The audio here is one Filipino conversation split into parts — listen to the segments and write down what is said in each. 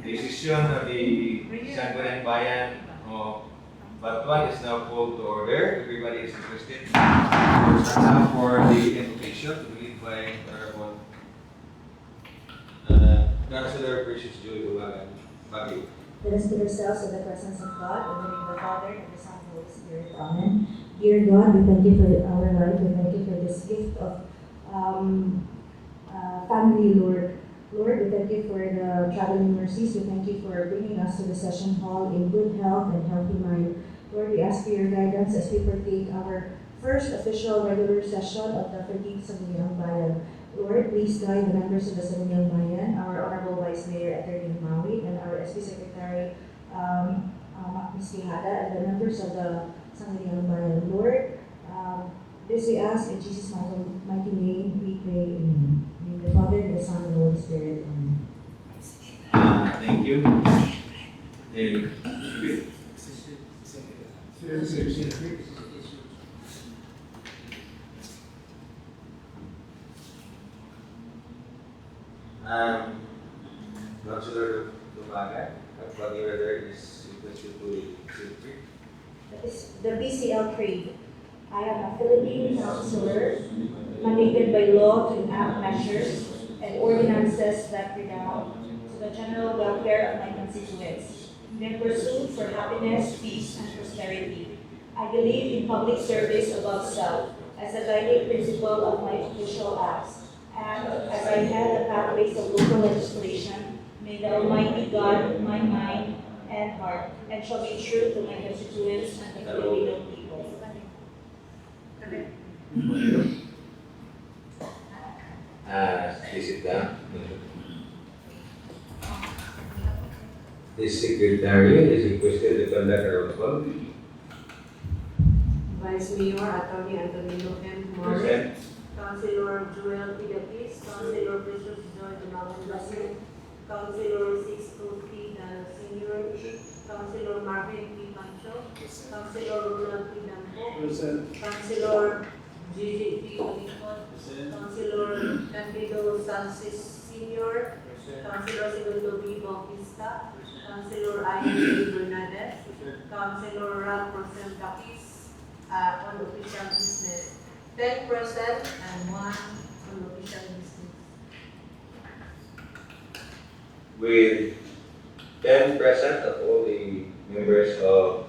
decision of the Sangguniang Bayan of Batuan is now called to order. Everybody is interested. Stand for the invocation to be led by Honorable Councilor Precious Joy Baguio. Let us put ourselves in the presence of God, in the name of the Father, and the Son, and the Holy Spirit. Amen. Dear God, we thank you for our life. We thank you for this gift of family, Lord. Lord, we thank you for the traveling mercies. We thank you for bringing us to the session hall in good health and healthy mind. Lord, we ask for your guidance as we partake our first official regular session of the 13th Sangguniang Bayan. Lord, please guide the members of the Sangguniang Bayan, our Honorable Vice Mayor Attorney Maui, and our SB Secretary Ms. Tejada, and the members of the Sangguniang Bayan. Lord, this we ask in Jesus' mighty name, we pray. Amen. In the name of the Father, and the Son, and the Holy Spirit. Amen. Thank you. Councilor Dumaga, whatever there is requested to speak. The BCL Creed. I am a Philippine councilor, mandated by law to enact measures and ordinances that redound to the general welfare of my constituents in their pursuit for happiness, peace, and prosperity. I believe in public service above self as a guiding principle of my official acts. And as I head the pathways of local legislation, may the Almighty God my mind and heart, and shall be true to my constituents and the Filipino people. Please sit down. The secretary is requested to conduct a roll call. Vice Mayor Attorney Antonino M. Morris, Present. Councilor Joel Pidapis, Councilor Precious Joy Dumagan, Councilor Sixto P. Dano Sr., Councilor Marvin P. Pancho, Councilor Ronald P. Dampo, Councilor Gigi P. Lincoln, Councilor Candido Sanchez Sr., Councilor Segundo B. Bautista, Councilor Ian A. Bernadette, Councilor Ralph Rosel Capis, on official business. 10% and 1 on official business. With 10% of all the members of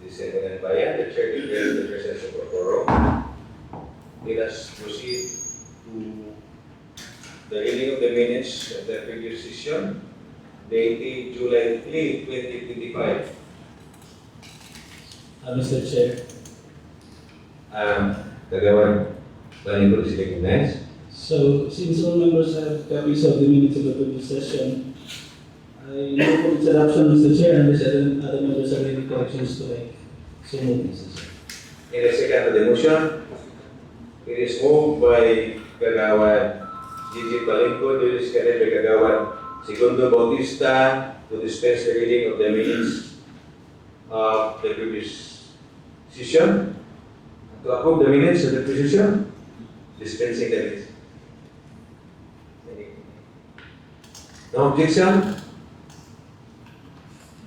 the Sangguniang Bayan, the chair declares the presence of a quorum. Let us proceed to the reading of the minutes of the previous session, dated July 3, 2025. Mr. Chair. Kagawan, Balibo is recognized. So, since all members have copies of the minutes of the previous session, I move for its adoption, Mr. Chair, unless other members have any corrections to make. So move, Mr. Chair. In a second to the motion, it is moved by Kagawan Gigi Palinco, to disconnect by Kagawan Segundo Bautista to dispense the reading of the minutes of the previous session. To approve the minutes of the previous session, dispensing the minutes. No objection?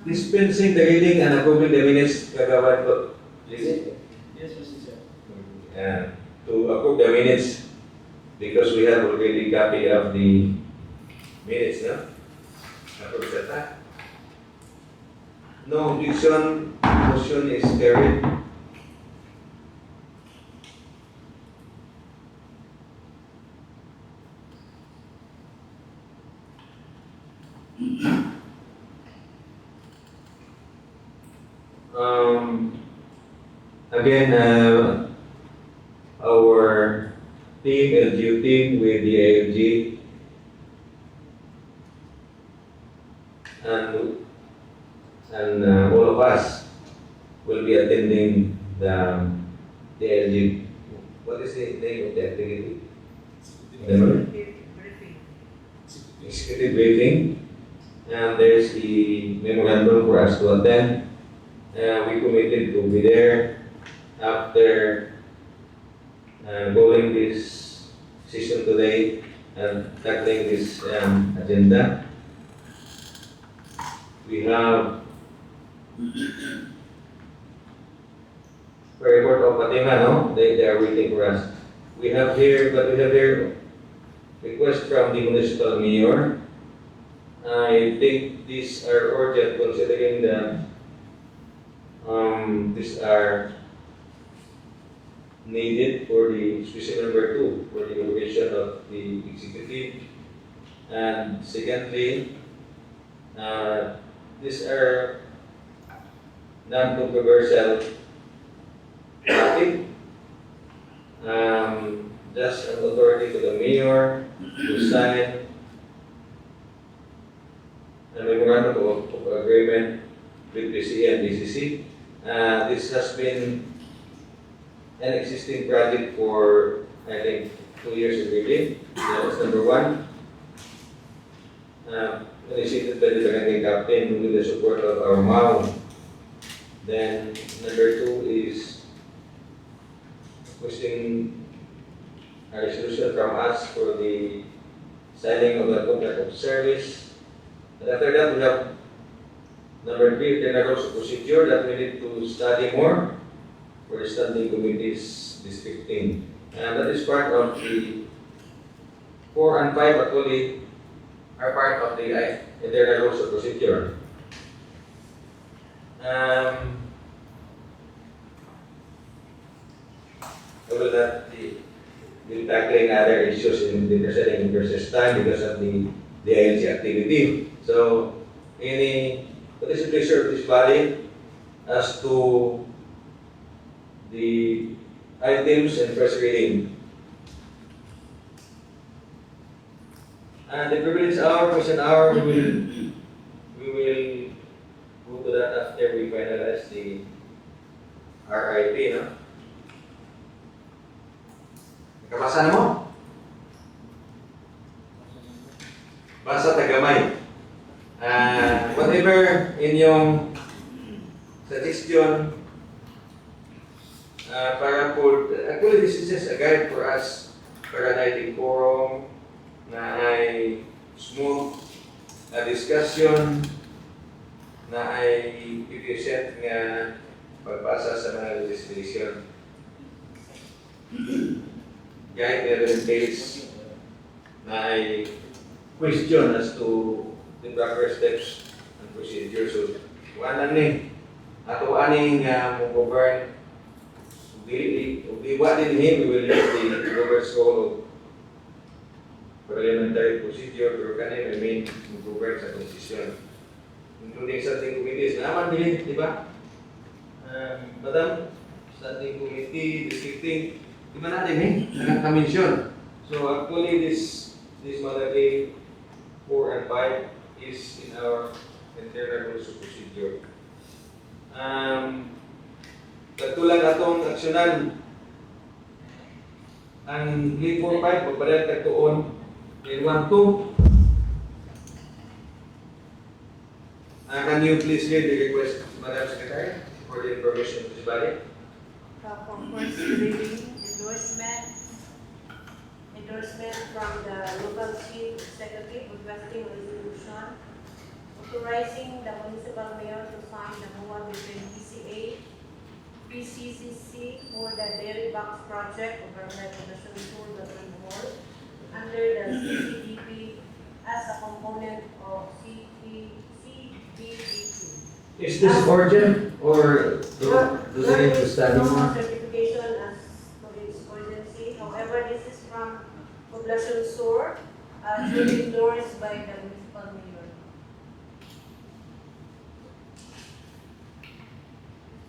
Dispensing the reading and approving the minutes, Kagawan Gigi? Yes, Mr. Chair. To approve the minutes, because we have already copy of the minutes, no? Approve that. No objection, motion is carried. Again, our team, LGU team with the ALG and all of us will be attending the ALG. What is the name of the activity? Executive briefing. And there's the memorandum for us to attend. We committed to be there after going this session today and tackling this agenda. We have report of Fatima, no? They are waiting for us. We have here request from the municipal mayor. I think these are urgent considering that these are needed for the special number 2 for the evaluation of the executive. And secondly, these are non-controversial topic. Just an authority to the mayor to sign a memorandum of agreement with PCE and DCC. This has been an existing project for, I think, 2 years already. That's number 1. Initiated by the barangay captain with the support of our MAU. Then number 2 is requesting a resolution from us for the signing of the contract of service. And after that, we have number 3, the rules of procedure that we need to study more for the standing committees districting. And that is part of the 4 and 5 actually are part of the internal rules of procedure. I will not be tackling other issues in the presenting versus time because of the ILG activity. So, what is the pleasure of this body as to the items and first reading? And the privilege hour, question hour, we will go to that after we finalize the RIP, no? Nakabasa na mo? Basa tagamay. Whatever inyong suggestion para po, actually this is just a guide for us para natin quorum na ay smooth discussion na ay efficient nga pagbasa sa mga legislation. Guide meron case na ay question as to the proper steps and procedures. So, wala ni ato aning mo govern what din him we will use the governor's role of parliamentary procedure pero kanin I mean mo govern sa constitution including standing committees naman din, di ba? Madam, standing committee, districting, di ba natin nakaka-mention. So actually this Malagay 4 and 5 is in our internal rules of procedure. Katulad atong aksyonan ang 3, 4, 5 pagpalit tagtuon in 1, 2. Can you please read the request, Madam Secretary, for the information of this body? For first reading, endorsement from the local chief executive requesting resolution authorizing the municipal mayor to sign the MOA between PCA, PCCC for the dairy box project over Revolution School, the Hall, under the CCDP as a component of CDBP. Is this urgent or do they need to study No more? certification as to its urgency. However, this is from Poblacion Sur, duly endorsed by the municipal mayor.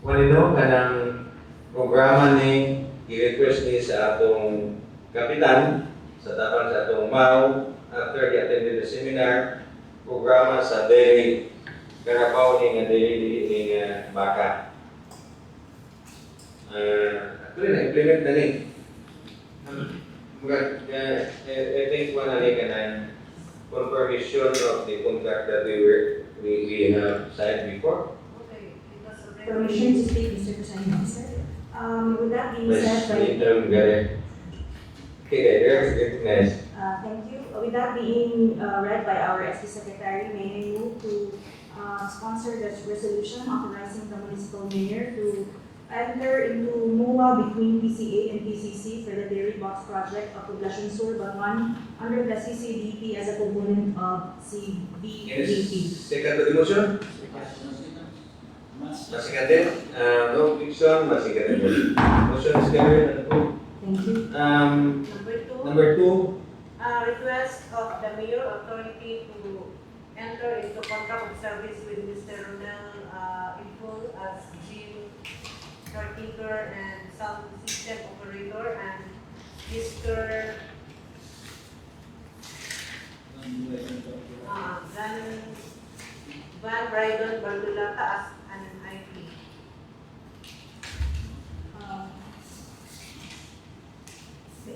Walino kanang programa ni i-request ni sa atong kapitan sa tapan sa atong MAU after the attended the seminar programa sa dairy Carabao ni nga dairy ni baka. Actually na-implement na ni. I think one na ni kanang confirmation of the contract that we have signed before. Okay, because of Permission to speak, Mr. Presiding Officer. With that being Mas said, interim gani. Okay, very nice. thank you. With that being read by our SP Secretary, may I move to sponsor the resolution authorizing the municipal mayor to enter into MOA between PCA and PCC for the dairy box project of Poblacion Sur, Batuan, under the CCDP as a component of CBDP. Second to the motion? Masikatin? No objection, masikatin. Motion is carried and approved. Thank you. Number two, Request of the mayor authority to enter into contract of service with Mr. Ronel Inful as gym caretaker and sound system operator, and Mr. Van Brydon Bardulata as an IP.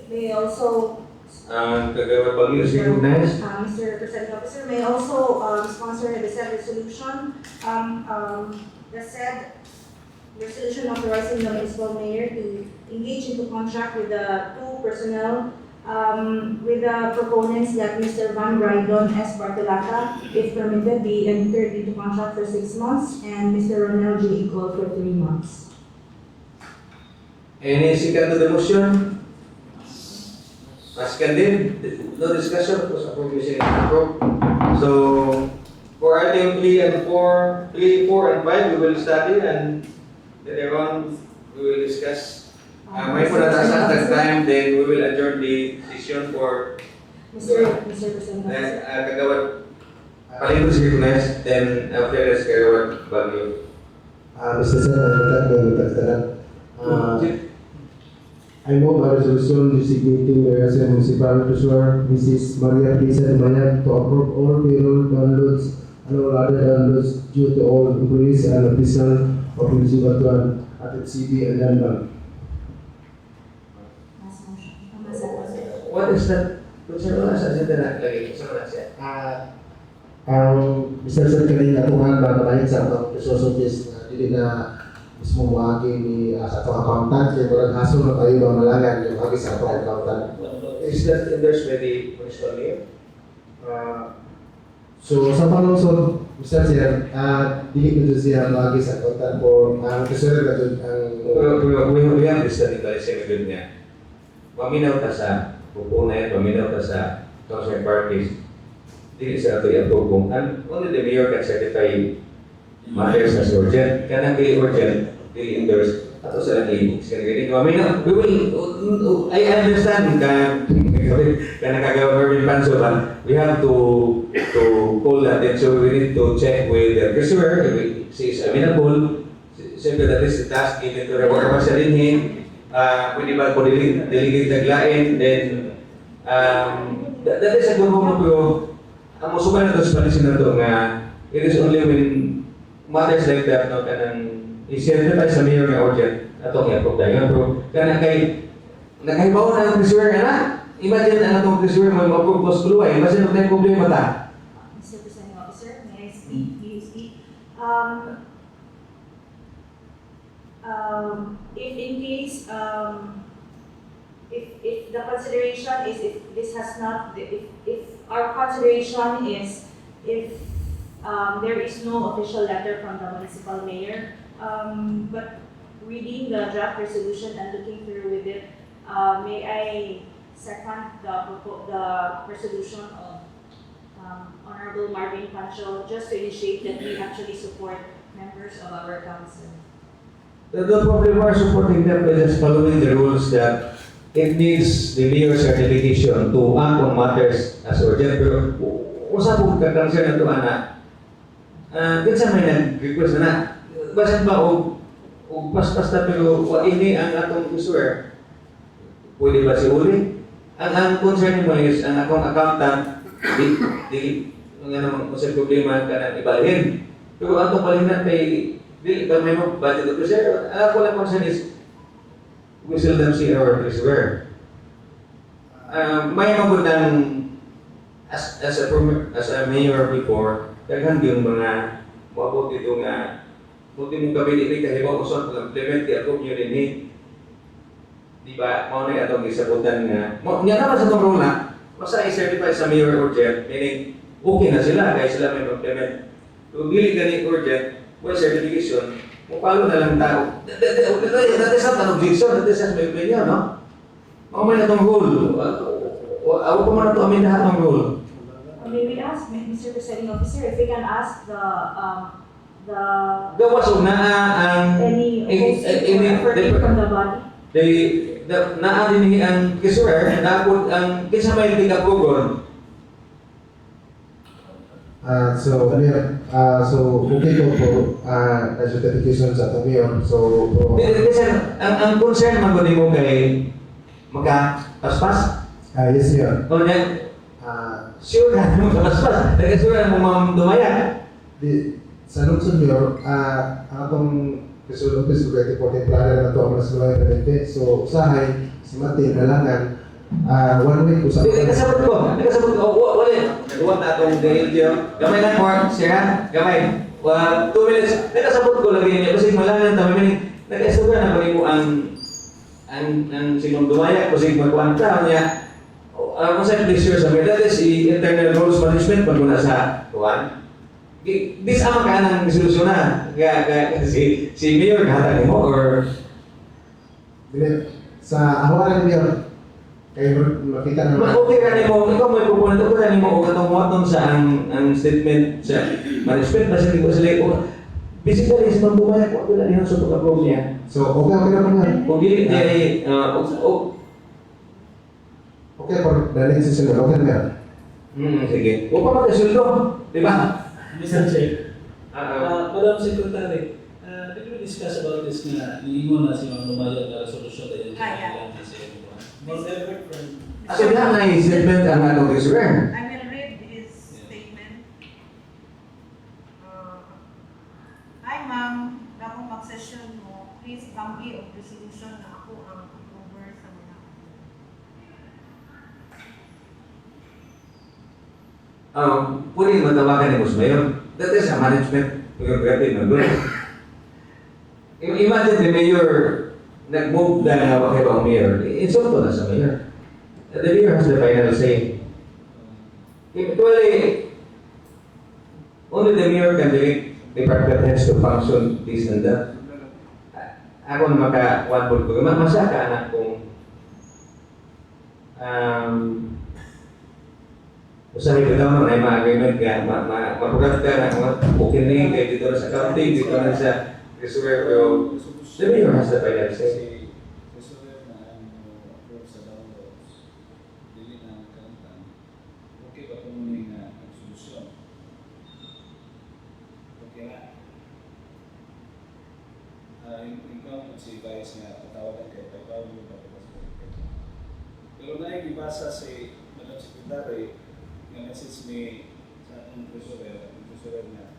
May also Kagawad Bagyo is recognized. Mr. Presiding Officer, may also sponsor the said resolution. The said resolution authorizing the municipal mayor to engage into contract with the two personnel with the proponents that Mr. Van Brydon S. Bartolata, if permitted, be entered into contract for 6 months, and Mr. Ronel J. Icol for 3 months. Any second to the motion? Masikatin din. No discussion because appropriation is approved. So, for item 3 and 4, 3, 4, and 5, we will study and later on we will discuss. May punatasan at that time, then we will adjourn the session for Mr. Presiding then Officer. Kagawad Palinggo is recognized, then after this Kagawad Bagyo. Mr. Sen, I move a resolution designating the as a municipal treasurer, Mrs. Maria Lisa Mayan, to approve all payroll downloads and all other downloads due to all employees and officials of Municipal Batuan at its CB and Landbank. Last motion. What is that? Kung saan wala sa agenda na lagi? Saan wala siya? Ang Mr. Sen, kanina atuhan ba nabayad sa atong resources dili na mismo wagi ni sa atong accountant kaya walang haso na kayo ba malangan yung wagi sa atong accountant. Is that endorsed by the municipal mayor? So sa panungsod, Mr. Sir, dili ko siya wagi sa accountant for ang treasurer ka dun ang We have this study by second niya. Paminaw ta sa pupunay, paminaw ta sa council parties. Dili sa ito i-approve and only the mayor can certify matters as urgent. Kanang dili urgent, dili endorse. Ato sa lagi, sa lagi. Paminaw, we will, I understand ka nakagawa Mervin Panso ba, we have to call that and so we need to check with the treasurer if she is amenable. Siyempre that is the task given to the worker sa rinhin. Pwede ba po delegate taglain, then that is a good moment pero ang musubay na ito sa palisin na ito nga it is only when matters like that no, kanang i-certify sa mayor nga urgent atong i-approve dahil pero kanang kay nakahibaw na ng treasurer nga na imagine na itong treasurer mo ma-approve post kuluay imagine na tayong problema ta. Mr. Presiding Officer, may I speak? You speak. If in case, if the consideration is if this has not, if our consideration is if there is no official letter from the municipal mayor, but reading the draft resolution and looking through with it, may I second the resolution of Honorable Marvin Pancho just to initiate that we actually support members of our council. The problem we are supporting them by just following the rules that it needs the mayor's certification to act on matters as urgent. Pero usap po kakangser na ito, anak. Kinsa may nag-request na basan ba o paspas na pero ini ang atong usuer. Pwede ba si uli? Ang concern mo is ang akong accountant di nga naman kung sa problema ka na ibalhin. Pero atong balhin na kay dili ka may budget of reserve. Ang ako lang concern is we seldom see our treasurer. May magandang as a mayor before, daghan yung mga mabot dito nga buti mong gabi dili kahibaw ko sa implement kaya ako nyo rin di ba, mao na atong isabutan nga nga naman sa itong role basta i-certify sa mayor urgent meaning okay na sila kaya sila may implement Kung dili ka ni urgent, well, certification, kung paano na lang tao. That is not an objection, that is just my opinion, no? Mamay na itong rule. Ako pa man na ito amin lahat ng rule. May we ask, Mr. Presiding Officer, if we can ask the Gawas og naa ang any opposing from the body. naa din ang kisuer, napod ang kinsa may tiga-pugon. So, Mayor, so okay po na certification sa ato Mayor. So, Kasi ang concern man ko nimo kay magka-paspas. yes, Mayor. O niya, sure ka mo magka-paspas. Dahil sure mo mamdumaya. Sa lungsod Mayor, ang atong Quezon Office of Reporting Planner na ito ang mas luway na bente. So, usahay, si Martin, nalangan, 1 week usap. Nakasabot ko. Wala. Nagawa na itong radio. Gamay lang po, siya. Gamay. 2 minutes. Nakasabot ko lagi niya. Kasi malangan kami. Nag-asugan na pa mo ang sinong dumaya. Kasi magkwanta niya. Kung saan pleasure sa mga, that is internal rules management pag muna sa tuwan. This ama ka ng solusyon na. Kaya si Mayor kahatag mo or Sa awalan Mayor, kayo makita naman. okay ka nimo, ikaw may pupunta ko ka nimo o katong waton sa ang statement sa management kasi hindi ko sila ko. Basically, sa pambumaya ko wala din sa pagka-approve niya. So, okay naman Mayor. Kung dili niya Okay for the next session, okay na Mayor. sige. O pa magkasuldo, di ba? Mr. Chair, Oo. Madam Secretary, did we discuss about this na iingon na si Ma'am Lumaya na resolution tayo Yeah. More effort from Kasi na na statement ang atong reserve. I will read his statement. Hi ma'am, dako mag-session mo, please kambi of resolution na ako ang approver sa mga Pwede matawagan ni Mus Mayor. That is a management prerogative na doon. Imagine the mayor nag-move na kay bang mayor. Insulto na sa mayor. The mayor has the final say. Actually, only the mayor can direct department heads to function this and that. Ako na maka-one ko. Masaka anak kong usahay ko daw ay mga agreement ka, mapugat ka na okay na yung kay dito na sa accounting, dito na sa reserve, pero the mayor has the final say. Ikaw si Vice nga patawagan kayo, patawagan mo pero naibasa si Madam Secretary nga message ni sa atong treasurer na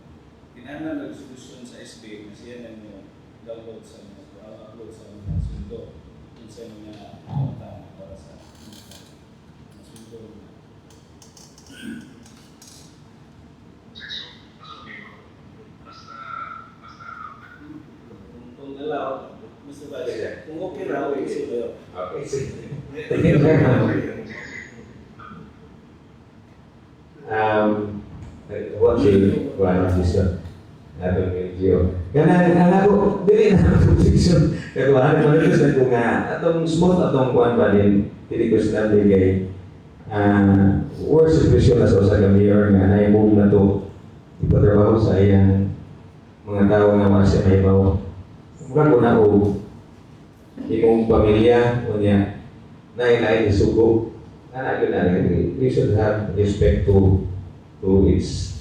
kinahanglan na resolution sa SB na siya na mo download sa mga upload sa mga sundo yun sa mga tama para sa sundo. Kung nalaw, Mr. Vice, kung okay raw, isip kayo. Okay, sige. What's the one decision? Atong medyo. Ganang ako, dili na ang position. Kaya kung ano sa kung atong smooth atong kuan ba din, dili ko sila kay worst situation na sa mayor nga na-move na to ipatrabaho sa iyang mga tao nga mga siya may bawa. Mura ko na o imong pamilya o niya na ilain isugo. We should have respect to its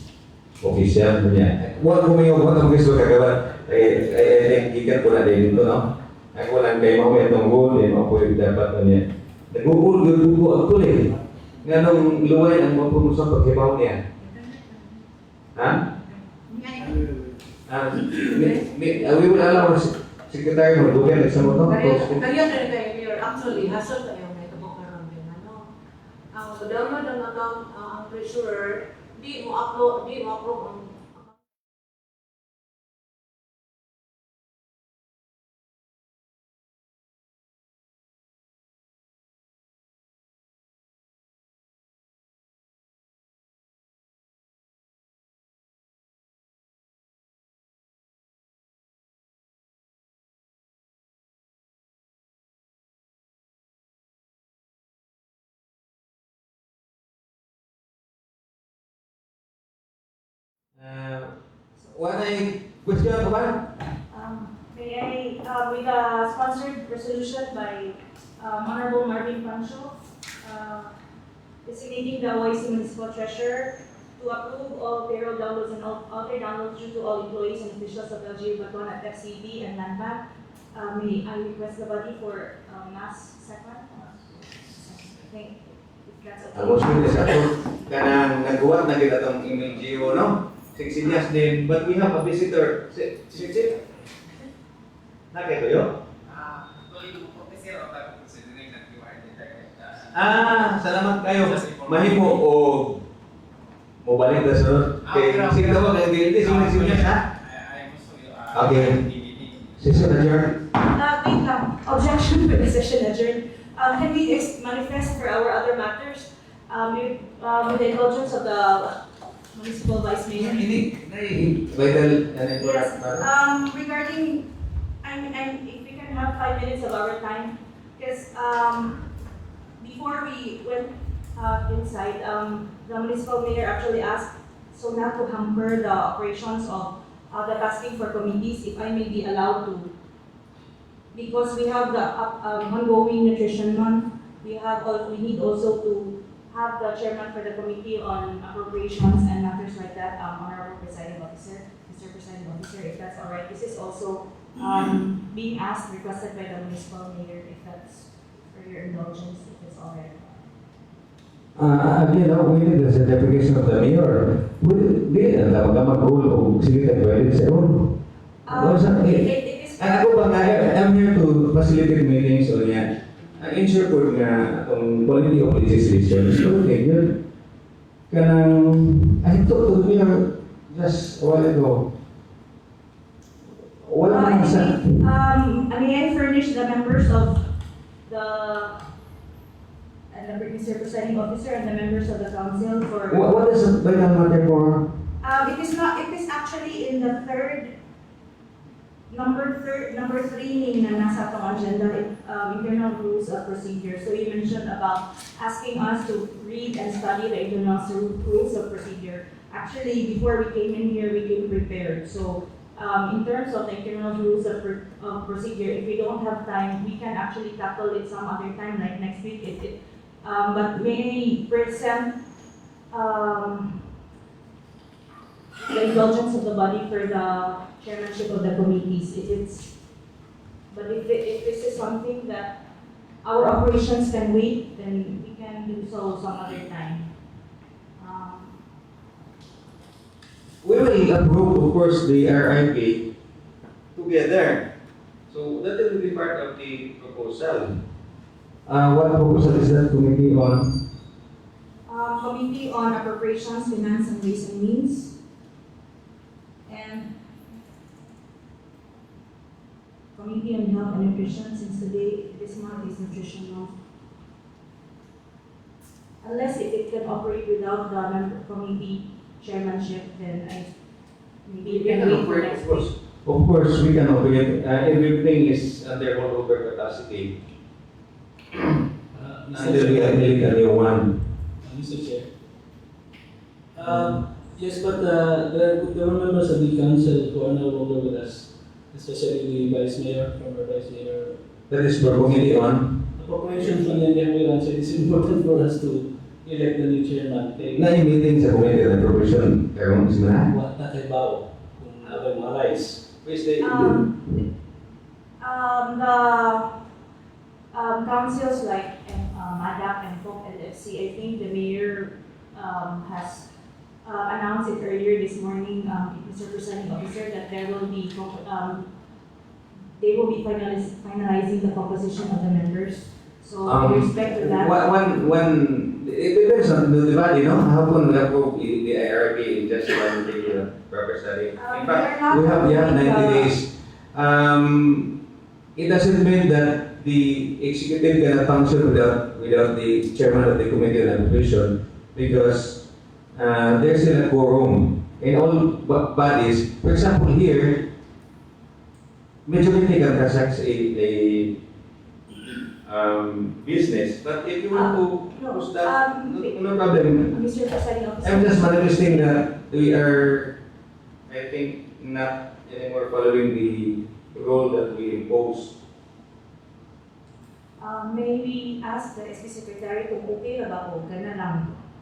official niya. Huwag kumayong kung itong gusto kagawa. Ay, ikan ko na din ito, no? Ako lang kayo makuha itong goal, yung makuha dapat na niya. Nag-goal, ako eh. Nga nung luway ang mapunusan pagkibaw niya. Ha? We will allow Secretary mo, Google, sa mo ito. Kaya na rin kayo, actually, hassle kayo na ito mo karoon din, ano? Ang download ng account, ang treasurer, di mo approve ang Wanay question ka ba? May I, with a sponsored resolution by Honorable Marvin Pancho, designating the OIC Municipal Treasurer to approve all payroll downloads and all other downloads due to all employees and officials of LGU Baton at FCB and LANPAC. May I request the body for mass second? I think if that's okay. Ang motion is approved. Kanang nagbuhat na kita itong MNGO, no? Siksinyas din. But we have a visitor. Si. Nakita yun? Salamat kayo. Mahimo o mobalik na sunod. Kay sige daw kay hindi sinyas ha. Okay. Session adjourned. Wait lang. Objection for the session adjourned. Can we manifest for our other matters with the indulgence of the municipal vice mayor? Ini vital and important Yes. matter. Regarding, I'm if we can have 5 minutes of our time, because before we went inside, the municipal mayor actually asked so not to hamper the operations of the tasking for committees, if I may be allowed to. Because we have the ongoing nutrition month, we need also to have the chairman for the committee on appropriations and matters like that, Honorable Presiding Officer, Mr. Presiding Officer, if that's all right. This is also being asked, requested by the municipal mayor, if that's for your indulgence, if it's all right. Again, we need the certification of the mayor. Di na mag-rule o sige ka pwede sa rule. It is. Ako ba nga, I'm here to facilitate meetings o niya. Ensure ko nga itong quality of legislation. So, okay, yun. I talked to the mayor just a while ago. Wala nang sa... May I furnish the members of the Mr. Presiding Officer and the members of the council for... What is the vital matter for? It is actually in the number three na nasa atong agenda, internal rules of procedure. So you mentioned about asking us to read and study the internal rules of procedure. Actually, before we came in here, we came prepared. So in terms of the internal rules of procedure, if we don't have time, we can actually tackle it some other time, like next week. But may I present the indulgence of the body for the chairmanship of the committees. But if this is something that our operations can wait, then we can do so some other time. We will approve, of course, the RIP together. So that will be part of the proposal. What proposal is that committee on? Committee on Appropriations, Finance, and Ways and Means. And Committee on Health and Nutrition, since this month is Nutrition Month. Unless if it can operate without the member committee chairmanship, then maybe we can wait for next week. Of course, we can operate. Everything is under over capacity. Under the new one. Mr. Chair. Yes, but there were members of the council who are no longer with us, especially the vice mayor, former vice mayor. That is for committee on. Appropriations on the ambulance, it is important for us to elect the new chairman. Na-meeting sa committee on appropriation. Kaya kung simula. What nakabaw kung abay marais. Please stay. The councils like MADAC and FOC LFC, I think the mayor has announced it earlier this morning, Mr. Presiding Officer, that they will be finalizing the composition of the members. So with respect to that, It depends on the body, no? How can we approve the IRP in just one day proper study? In fact, we have 90 days. It doesn't mean that the executive cannot function without the chairman of the committee on appropriation, because there's still a quorum in all bodies. For example, here, majority can transact a business, but if you want to push that, no problem. Mr. Presiding Officer. I'm just manifesting that we are I think not anymore following the rule that we imposed. May we ask the SB Secretary kung okay na ba o gana lang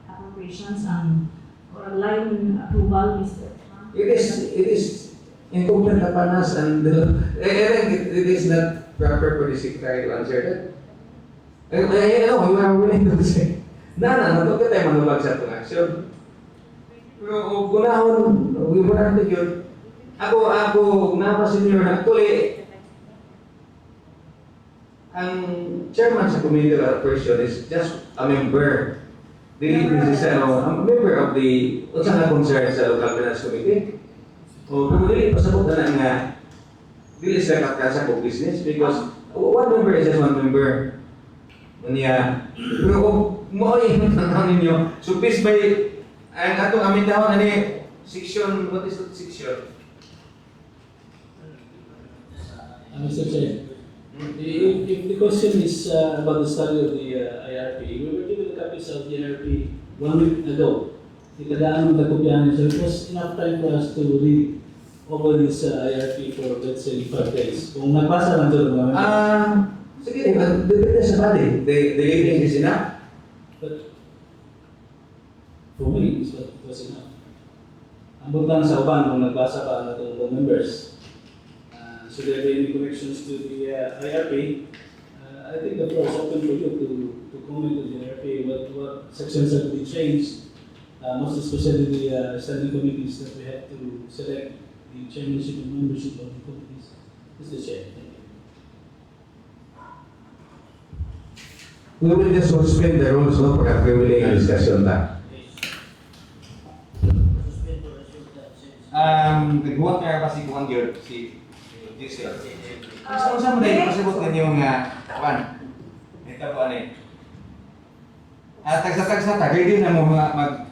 appropriations ang or line approval, Mr. It is incumbent upon us, and I think it is not proper for the secretary to answer that. I know, we are willing to say, ito ka tayo manubag sa itong action. Pero kunahon, we were not yun. Ako, senior na actually, ang chairman sa committee of operation is just a member. This is a member of the unsa nga concern sa local finance committee. Pero dili pasabot na nga dili sila kakasa ko business because one member is just one member. Unya, pero kung mo ay tanong ninyo, so please by ang atong amindahon ani section, what is that section? Mr. Chair, if the question is about the study of the IRP, we were given copies of the IRP 1 week ago. Ikadaan ng takopyahan, so it was enough time for us to read over this IRP for, let's say, 5 days. Kung nagbasa lang doon, Sige, depende sa body. The reading is enough. but for me, it was enough. Ang butang sa uban kung nagbasa pa ang itong board members. So there are any connections to the IRP. I think the floor is open for you to comment on the IRP, what sections have to be changed, most especially the standing committees that we have to select the chairmanship and membership of the committees. Mr. Chair, thank you. We will just suspend the rules no pagka prevailing ang discussion ta. Nagbuhat nga pa si Kuan Gyud, si Giselle. Gusto mo sa mga pasabot ninyo nga Kuan. Ito po ani. Tagsa-tagsa ta, ready na mo mag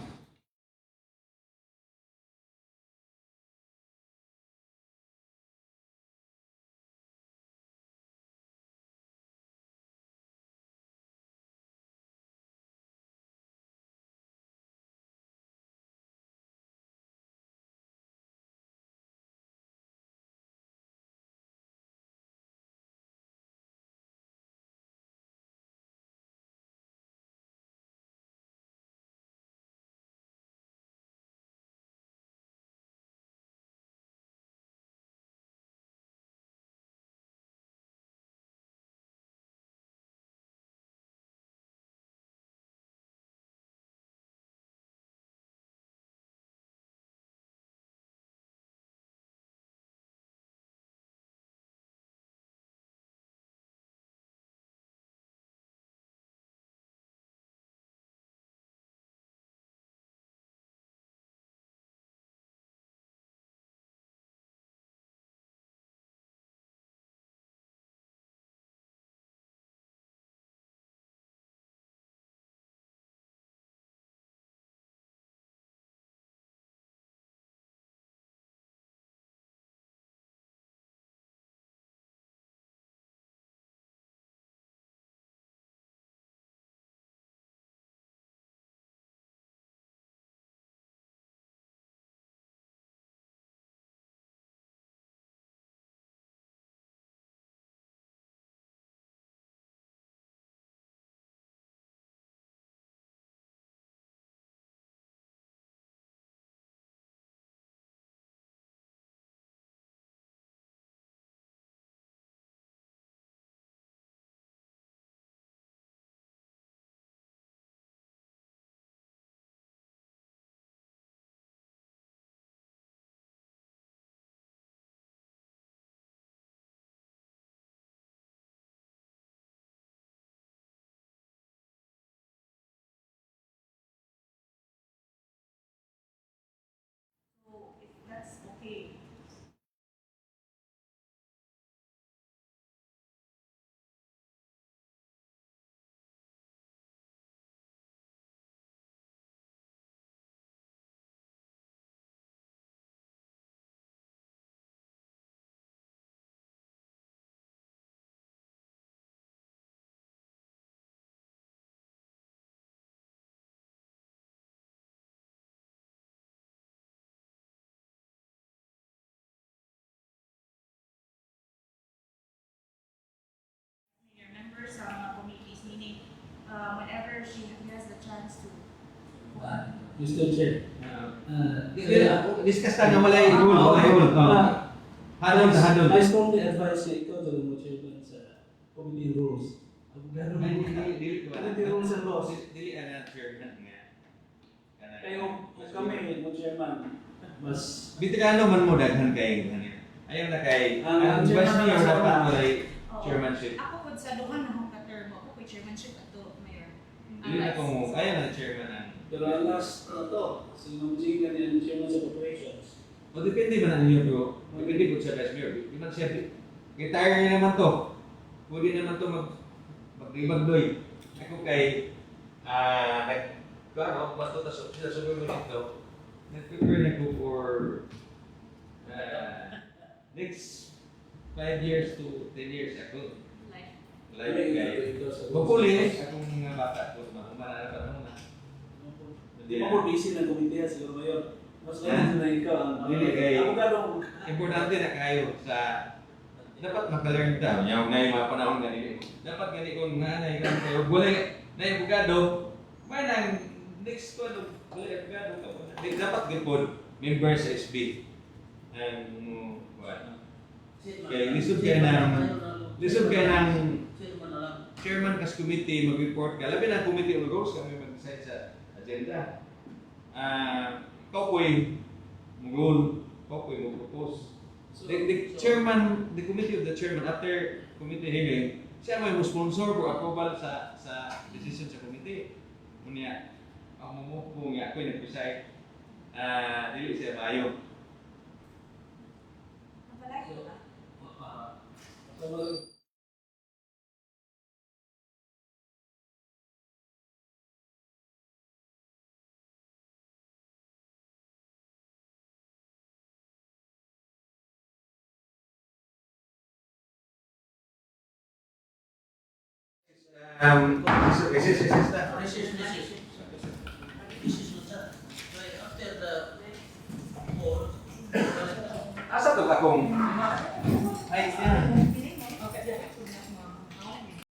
sa mga committees, meaning whenever she has the chance to. Mr. Chair. Discuss ta nga walay rule. Hadon sa hadon. I strongly advise na ikaw tulong mo chairman sa committee rules. Abogado mo committee rules and laws. Dili ana chairman nga. Kayo, kami, mo chairman, mas Veterano man mo daghan kay ganyan. Ayaw na kay ang vice mayor dapat walay chairmanship. Ako po sa duha na akong ka-term, ako po chairmanship ato, Mayor. Dili na ko ayaw na chairman ang. pero ang last na to, si Ma'am Jiga niya chairman sa corporations. O depende man ang inyo bro. Depende po sa vice mayor. Di man siya retire niya naman to. Pwede naman to maglibagdoy. Ako kay ano, basto ta sa sumunod nito. Nag-prepare na ko for next 5 years to 10 years ako. Like, Like hopefully akong mga bata ko maumana pa naman na. Di ba mo busy ng komite siguro ngayon? Mas lalo na ikaw ang Dili kay abogado. importante na kayo sa dapat maka-learn ta. Yung ngayon mga panahon ganito. Dapat gani kung nanay kan kayo wala na yung abogado, may nang next ko wala abogado ka. Dapat gipod member sa SB. And what? Kaya lisod kayo ng chairman kas committee mag-report ka. Labi na committee on rules kami mag-decide sa agenda. Ikaw po'y mag-rule, ikaw po'y mag-propose. The chairman, the committee of the chairman after committee hearing, siya may sponsor for approval sa decision sa committee. Unya, ang mumupo nga ako'y nag-decide, dili siya mayo. napalagi ba? Asa to akong ay siya.